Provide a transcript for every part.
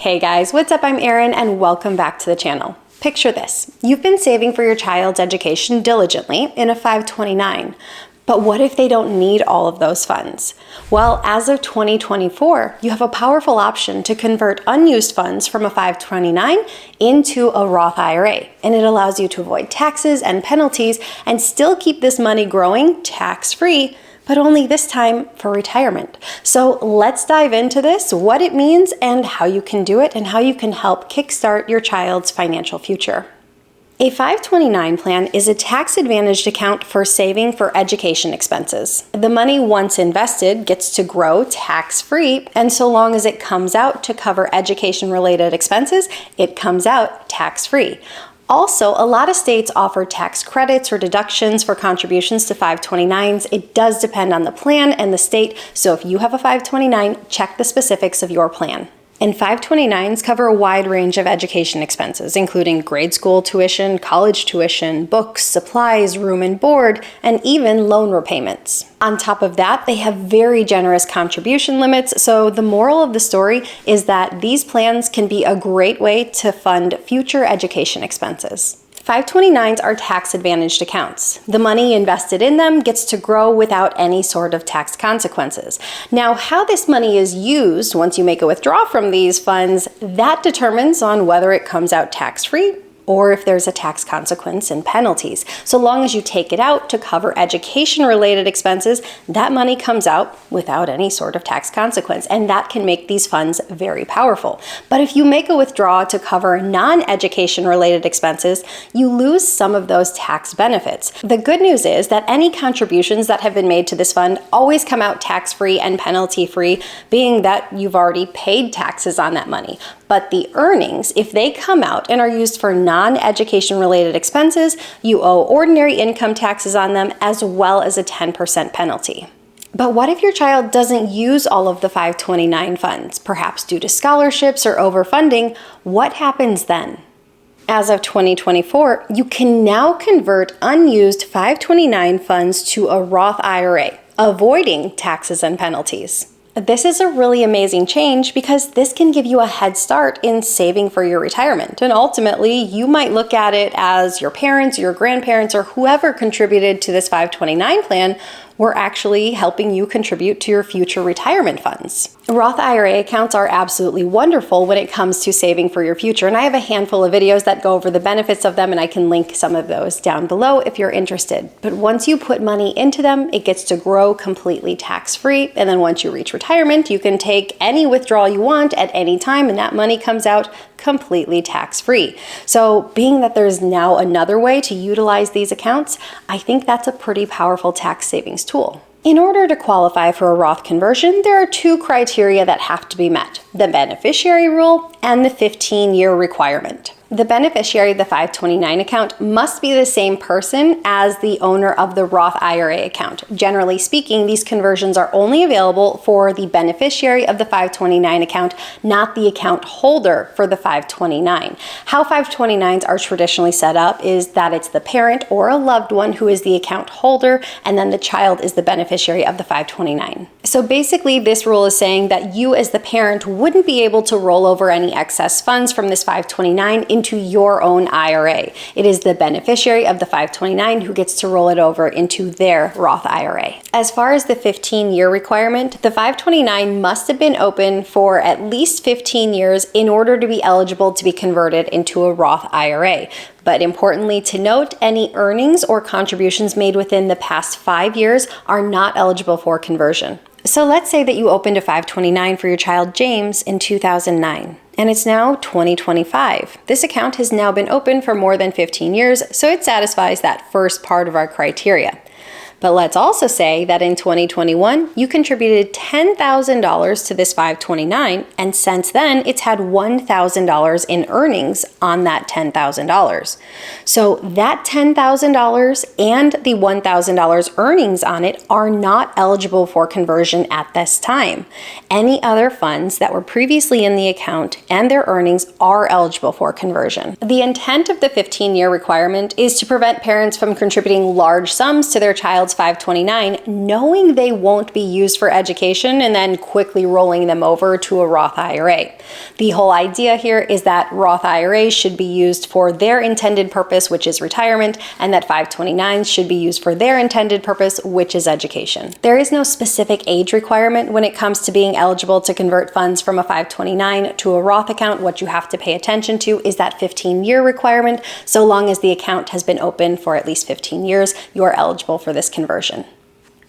Hey guys, what's up? I'm Erin and welcome back to the channel. Picture this. You've been saving for your child's education diligently in a 529, but what if they don't need all of those funds? Well, as of 2024, you have a powerful option to convert unused funds from a 529 into a Roth IRA, and it allows you to avoid taxes and penalties and still keep this money growing tax-free, but only this time for retirement. So let's dive into this, what it means and how you can do it and how you can help kickstart your child's financial future. A 529 plan is a tax-advantaged account for saving for education expenses. The money, once invested, gets to grow tax-free, and so long as it comes out to cover education-related expenses, it comes out tax-free. Also, a lot of states offer tax credits or deductions for contributions to 529s. It does depend on the plan and the state, so if you have a 529, check the specifics of your plan. And 529s cover a wide range of education expenses, including grade school tuition, college tuition, books, supplies, room and board, and even loan repayments. On top of that, they have very generous contribution limits, so the moral of the story is that these plans can be a great way to fund future education expenses. 529s are tax-advantaged accounts. The money invested in them gets to grow without any sort of tax consequences. Now, how this money is used once you make a withdrawal from these funds, that determines on whether it comes out tax-free or if there's a tax consequence and penalties. So long as you take it out to cover education-related expenses, that money comes out without any sort of tax consequence, and that can make these funds very powerful. But if you make a withdrawal to cover non-education-related expenses, you lose some of those tax benefits. The good news is that any contributions that have been made to this fund always come out tax-free and penalty-free, being that you've already paid taxes on that money. But the earnings, if they come out and are used for non-education related expenses, you owe ordinary income taxes on them as well as a 10% penalty. But what if your child doesn't use all of the 529 funds, perhaps due to scholarships or overfunding? What happens then? As of 2024, you can now convert unused 529 funds to a Roth IRA, avoiding taxes and penalties. This is a really amazing change because this can give you a head start in saving for your retirement. And ultimately, you might look at it as your parents, your grandparents, or whoever contributed to this 529 plan were actually helping you contribute to your future retirement funds. Roth IRA accounts are absolutely wonderful when it comes to saving for your future, and I have a handful of videos that go over the benefits of them, and I can link some of those down below if you're interested. But once you put money into them, it gets to grow completely tax-free, and then once you reach retirement, you can take any withdrawal you want at any time, and that money comes out completely tax-free. So being that there's now another way to utilize these accounts, I think that's a pretty powerful tax savings tool. In order to qualify for a Roth conversion, there are two criteria that have to be met: the beneficiary rule and the 15-year requirement. The beneficiary of the 529 account must be the same person as the owner of the Roth IRA account. Generally speaking, these conversions are only available for the beneficiary of the 529 account, not the account holder for the 529. How 529s are traditionally set up is that it's the parent or a loved one who is the account holder, and then the child is the beneficiary of the 529. So basically, this rule is saying that you as the parent wouldn't be able to roll over any excess funds from this 529 into your own IRA. It is the beneficiary of the 529 who gets to roll it over into their Roth IRA. As far as the 15-year requirement, the 529 must have been open for at least 15 years in order to be eligible to be converted into a Roth IRA. But importantly to note, any earnings or contributions made within the past 5 years are not eligible for conversion. So let's say that you opened a 529 for your child James in 2009, and it's now 2025. This account has now been open for more than 15 years, so it satisfies that first part of our criteria. But let's also say that in 2021, you contributed $10,000 to this 529, and since then, it's had $1,000 in earnings on that $10,000. So that $10,000 and the $1,000 earnings on it are not eligible for conversion at this time. Any other funds that were previously in the account and their earnings are eligible for conversion. The intent of the 15-year requirement is to prevent parents from contributing large sums to their child's child's 529, knowing they won't be used for education and then quickly rolling them over to a Roth IRA. The whole idea here is that Roth IRAs should be used for their intended purpose, which is retirement, and that 529s should be used for their intended purpose, which is education. There is no specific age requirement when it comes to being eligible to convert funds from a 529 to a Roth account. What you have to pay attention to is that 15-year requirement. So long as the account has been open for at least 15 years, you are eligible for this conversion.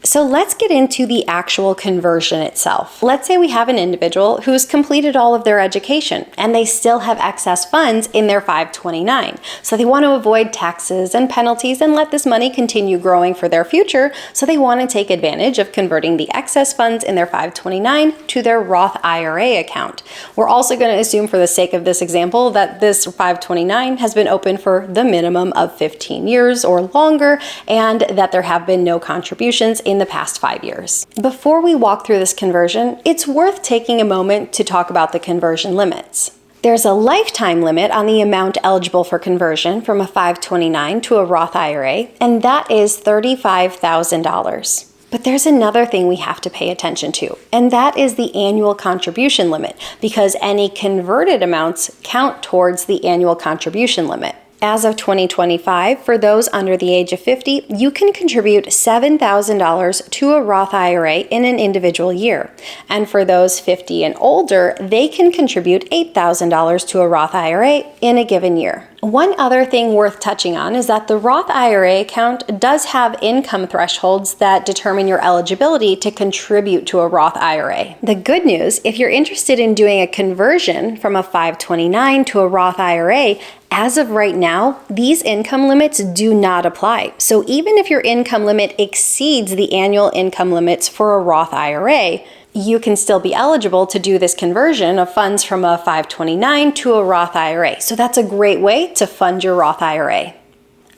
So let's get into the actual conversion itself. Let's say we have an individual who's completed all of their education and they still have excess funds in their 529. So they want to avoid taxes and penalties and let this money continue growing for their future. So they want to take advantage of converting the excess funds in their 529 to their Roth IRA account. We're also going to assume, for the sake of this example, that this 529 has been open for the minimum of 15 years or longer, and that there have been no contributions in the past 5 years. Before we walk through this conversion, it's worth taking a moment to talk about the conversion limits. There's a lifetime limit on the amount eligible for conversion from a 529 to a Roth IRA, and that is $35,000. But there's another thing we have to pay attention to, and that is the annual contribution limit, because any converted amounts count towards the annual contribution limit. As of 2025, for those under the age of 50, you can contribute $7,000 to a Roth IRA in an individual year. And for those 50 and older, they can contribute $8,000 to a Roth IRA in a given year. One other thing worth touching on is that the Roth IRA account does have income thresholds that determine your eligibility to contribute to a Roth IRA. The good news, if you're interested in doing a conversion from a 529 to a Roth IRA, as of right now, these income limits do not apply. So even if your income limit exceeds the annual income limits for a Roth IRA, you can still be eligible to do this conversion of funds from a 529 to a Roth IRA. So that's a great way to fund your Roth IRA.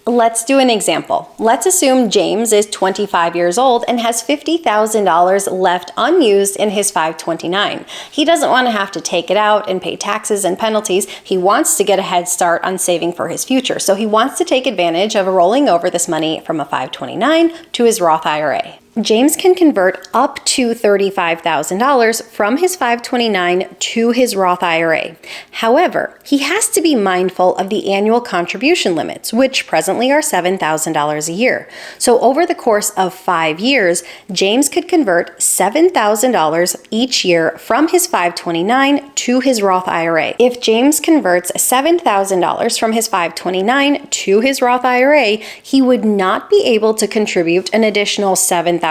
Let's do an example. Let's assume James is 25 years old and has $50,000 left unused in his 529. He doesn't want to have to take it out and pay taxes and penalties. He wants to get a head start on saving for his future. So he wants to take advantage of rolling over this money from a 529 to his Roth IRA. James can convert up to $35,000 from his 529 to his Roth IRA. However, he has to be mindful of the annual contribution limits, which presently are $7,000 a year. So over the course of 5 years, James could convert $7,000 each year from his 529 to his Roth IRA. If James converts $7,000 from his 529 to his Roth IRA, he would not be able to contribute an additional $7,000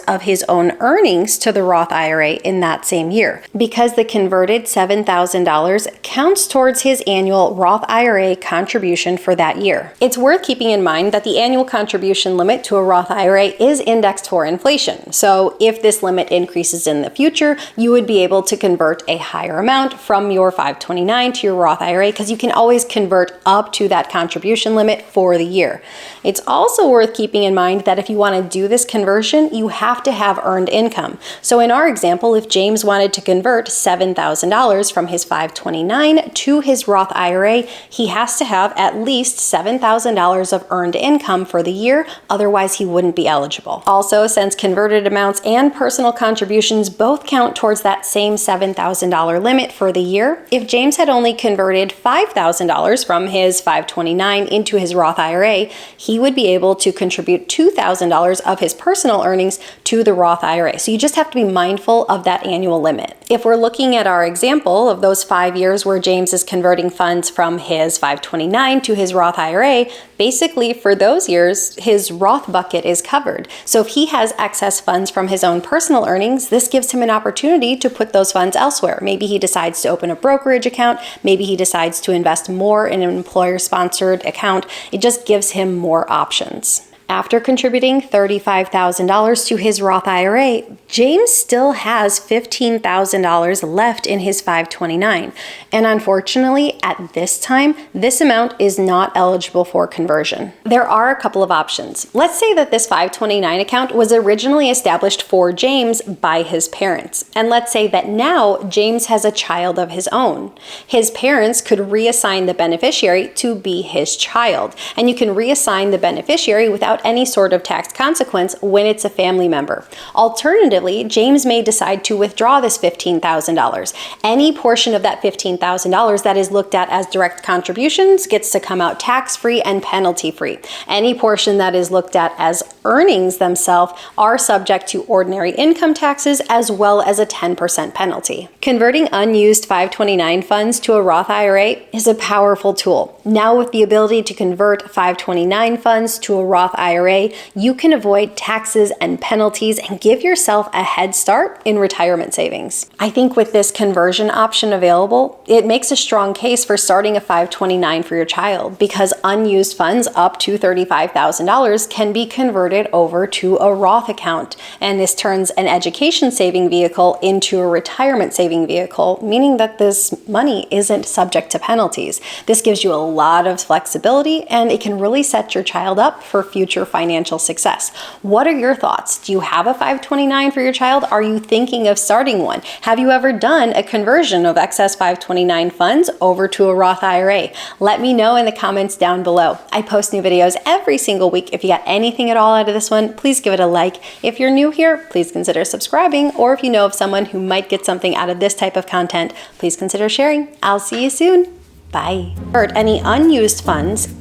of his own earnings to the Roth IRA in that same year, because the converted $7,000 counts towards his annual Roth IRA contribution for that year. It's worth keeping in mind that the annual contribution limit to a Roth IRA is indexed for inflation. So if this limit increases in the future, you would be able to convert a higher amount from your 529 to your Roth IRA, because you can always convert up to that contribution limit for the year. It's also worth keeping in mind that if you want to do this conversion, you have to have earned income. So in our example, if James wanted to convert $7,000 from his 529 to his Roth IRA, he has to have at least $7,000 of earned income for the year, otherwise he wouldn't be eligible. Also, since converted amounts and personal contributions both count towards that same $7,000 limit for the year, if James had only converted $5,000 from his 529 into his Roth IRA, he would be able to contribute $2,000 of his personal earnings to the Roth IRA. So you just have to be mindful of that annual limit. If we're looking at our example of those 5 years where James is converting funds from his 529 to his Roth IRA, basically for those years, his Roth bucket is covered. So if he has excess funds from his own personal earnings, this gives him an opportunity to put those funds elsewhere. Maybe he decides to open a brokerage account. Maybe he decides to invest more in an employer-sponsored account. It just gives him more options. After contributing $35,000 to his Roth IRA, James still has $15,000 left in his 529. And unfortunately, at this time, this amount is not eligible for conversion. There are a couple of options. Let's say that this 529 account was originally established for James by his parents. And let's say that now James has a child of his own. His parents could reassign the beneficiary to be his child. And you can reassign the beneficiary without without any sort of tax consequence when it's a family member. Alternatively, James may decide to withdraw this $15,000. Any portion of that $15,000 that is looked at as direct contributions gets to come out tax-free and penalty-free. Any portion that is looked at as earnings themselves are subject to ordinary income taxes as well as a 10% penalty. Converting unused 529 funds to a Roth IRA is a powerful tool. Now with the ability to convert 529 funds to a Roth IRA, you can avoid taxes and penalties and give yourself a head start in retirement savings. I think with this conversion option available, it makes a strong case for starting a 529 for your child because unused funds up to $35,000 can be converted over to a Roth account. And this turns an education saving vehicle into a retirement saving vehicle, meaning that this money isn't subject to penalties. This gives you a lot of flexibility and it can really set your child up for future financial success. What are your thoughts? Do you have a 529 for your child? Are you thinking of starting one? Have you ever done a conversion of excess 529 funds over to a Roth IRA? Let me know in the comments down below. I post new videos every single week. If you got anything at all out of this one, please give it a like. If you're new here, please consider subscribing, or if you know of someone who might get something out of this type of content, please consider sharing. I'll see you soon. Bye. Any unused funds,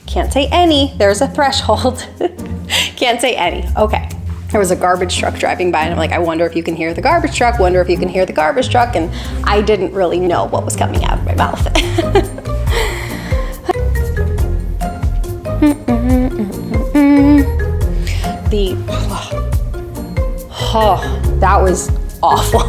can't say any, there's a threshold. Can't say any, okay. There was a garbage truck driving by and I'm like, I wonder if you can hear the garbage truck, wonder if you can hear the garbage truck, and I didn't really know what was coming out of my mouth. That was awful.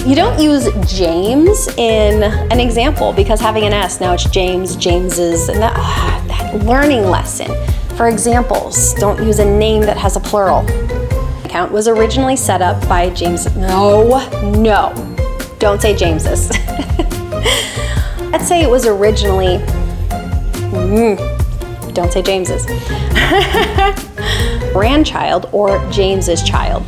You don't use James in an example because having an S, now it's James, James's, and that learning lesson. For examples, don't use a name that has a plural. Account was originally set up by James. No, don't say James's. Let's say it was originally, don't say James's. Grandchild or James's child.